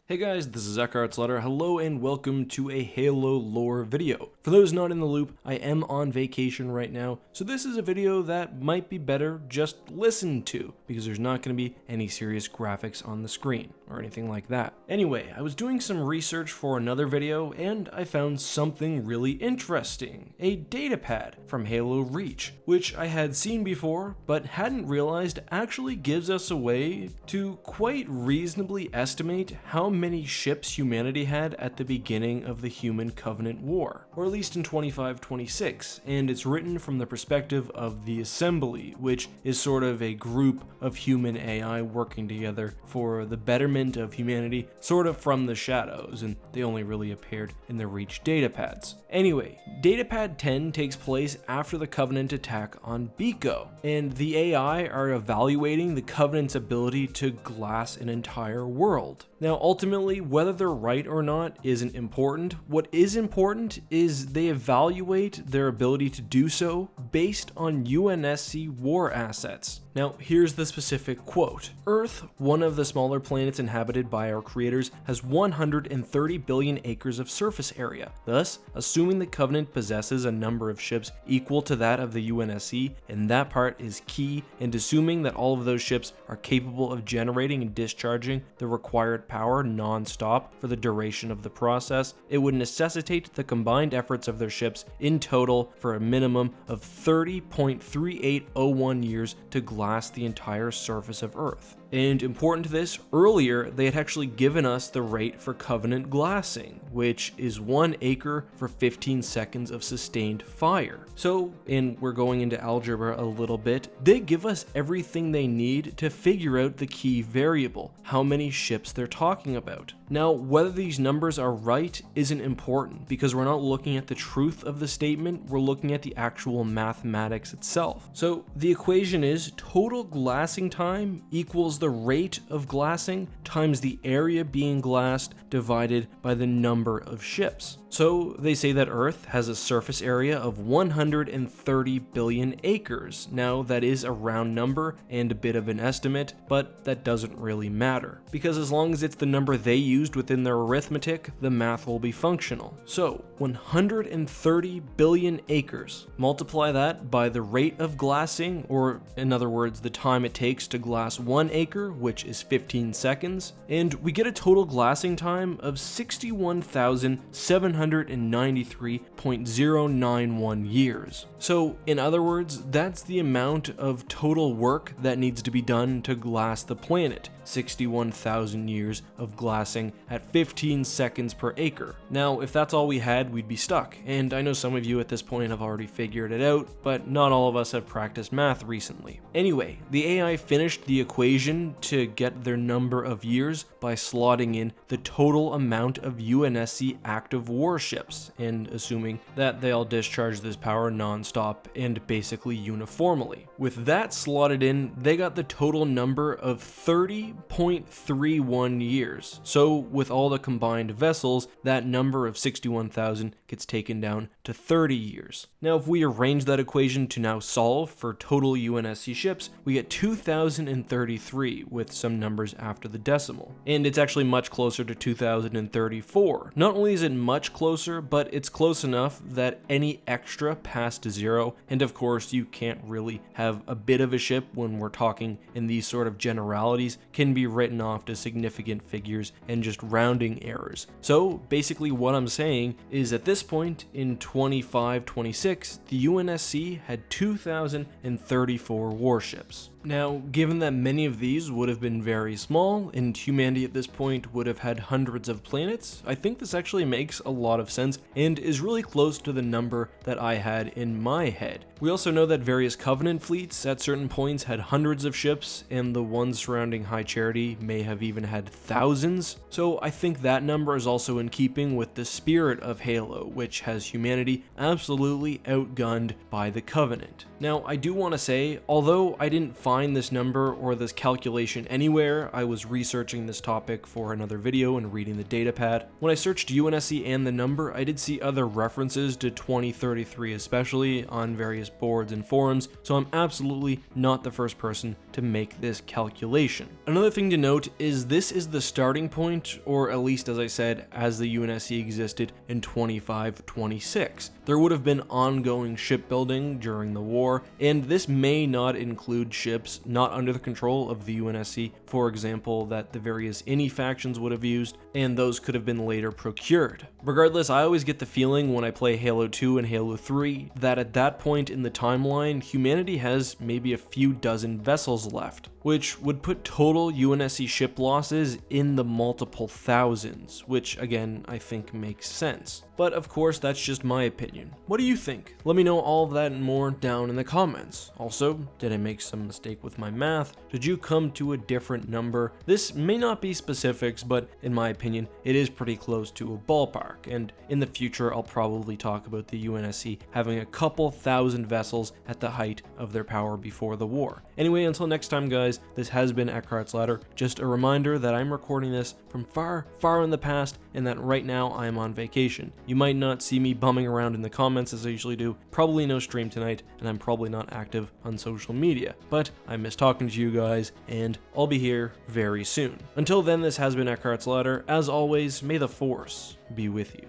Hey guys, this is EckhartsLadder. Hello and welcome to a Halo lore video. For those not in the loop, I am on vacation right now, so this is a video that might be better just listened to, because there's not going to be any serious graphics on the screen, or anything like that. Anyway, I was doing some research for another video, and I found something really interesting. A datapad from Halo Reach, which I had seen before, but hadn't realized actually gives us a way to quite reasonably estimate how many ships humanity had at the beginning of the Human Covenant War, or at least in 2526, and it's written from the perspective of the Assembly, which is sort of a group of human AI working together for the betterment of humanity, sort of from the shadows, and they only really appeared in the Reach datapads. Anyway, Datapad 10 takes place after the Covenant attack on Biko, and the AI are evaluating the Covenant's ability to glass an entire world. Now, ultimately, whether they're right or not isn't important. What is important is they evaluate their ability to do so based on UNSC war assets. Now, here's the specific quote. Earth, one of the smaller planets inhabited by our creators, has 130 billion acres of surface area. Thus, assuming the Covenant possesses a number of ships equal to that of the UNSC, and that part is key, and assuming that all of those ships are capable of generating and discharging the required power non-stop for the duration of the process, it would necessitate the combined efforts of their ships in total for a minimum of 30.3801 years to glass the entire surface of Earth. And important to this, earlier they had actually given us the rate for Covenant glassing, which is 1 acre for 15 seconds of sustained fire. So, and we're going into algebra a little bit, they give us everything they need to figure out the key variable, how many ships they're talking about. Now, whether these numbers are right isn't important, because we're not looking at the truth of the statement, we're looking at the actual mathematics itself. So the equation is total glassing time equals the rate of glassing times the area being glassed divided by the number of ships. So they say that Earth has a surface area of 130 billion acres. Now that is a round number and a bit of an estimate, but that doesn't really matter, because as long as it's the number they used within their arithmetic, the math will be functional. So 130 billion acres, multiply that by the rate of glassing, or in other words, the time it takes to glass 1 acre, which is 15 seconds, and we get a total glassing time of 61,793.091 years. So in other words, that's the amount of total work that needs to be done to glass the planet. 61,000 years of glassing at 15 seconds per acre. Now, if that's all we had, we'd be stuck. And I know some of you at this point have already figured it out, but not all of us have practiced math recently. Anyway, the AI finished the equation to get their number of years by slotting in the total amount of UNSC active warships, and assuming that they all discharge this power non-stop and basically uniformly. With that slotted in, they got the total number of 30.31 years. So with all the combined vessels, that number of 61,000 gets taken down to 30 years. Now, if we arrange that equation to now solve for total UNSC ships, we get 2,033 with some numbers after the decimal. And it's actually much closer to 2,034. Not only is it much closer, but it's close enough that any extra past zero, and of course you can't really have a bit of a ship when we're talking in these sort of generalities, can be written off to significant figures and just rounding errors. So basically what I'm saying is at this point in 2526, the UNSC had 2,034 warships. Now, given that many of these would have been very small, and humanity at this point would have had hundreds of planets, I think this actually makes a lot of sense and is really close to the number that I had in my head. We also know that various Covenant fleets at certain points had hundreds of ships, and the ones surrounding High Charity may have even had thousands. So I think that number is also in keeping with the spirit of Halo, which has humanity absolutely outgunned by the Covenant. Now, I do want to say, although I didn't find find this number or this calculation anywhere. I was researching this topic for another video and reading the datapad. When I searched UNSC and the number, I did see other references to 2033 especially on various boards and forums, so I'm absolutely not the first person to make this calculation. Another thing to note is this is the starting point, or at least as I said, as the UNSC existed in 25-26. There would have been ongoing shipbuilding during the war, and this may not include ships not under the control of the UNSC, for example, that the various INI factions would have used, and those could have been later procured. Regardless, I always get the feeling when I play Halo 2 and Halo 3 that at that point in the timeline, humanity has maybe a few dozen vessels left, which would put total UNSC ship losses in the multiple thousands, which again, I think makes sense. But of course, that's just my opinion. What do you think? Let me know all of that and more down in the comments. Also, did I make some mistake with my math? Did you come to a different number? This may not be specifics, but in my opinion, it is pretty close to a ballpark, and in the future, I'll probably talk about the UNSC having a couple thousand vessels at the height of their power before the war. Anyway, until next time, guys, this has been EckhartsLadder. Just a reminder that I'm recording this from far, far in the past, and that right now I am on vacation. You might not see me bumming around in the comments as I usually do, probably no stream tonight, and I'm probably not active on social media, but I miss talking to you guys, and I'll be here very soon. Until then, this has been EckhartsLadder. As always, may the Force be with you.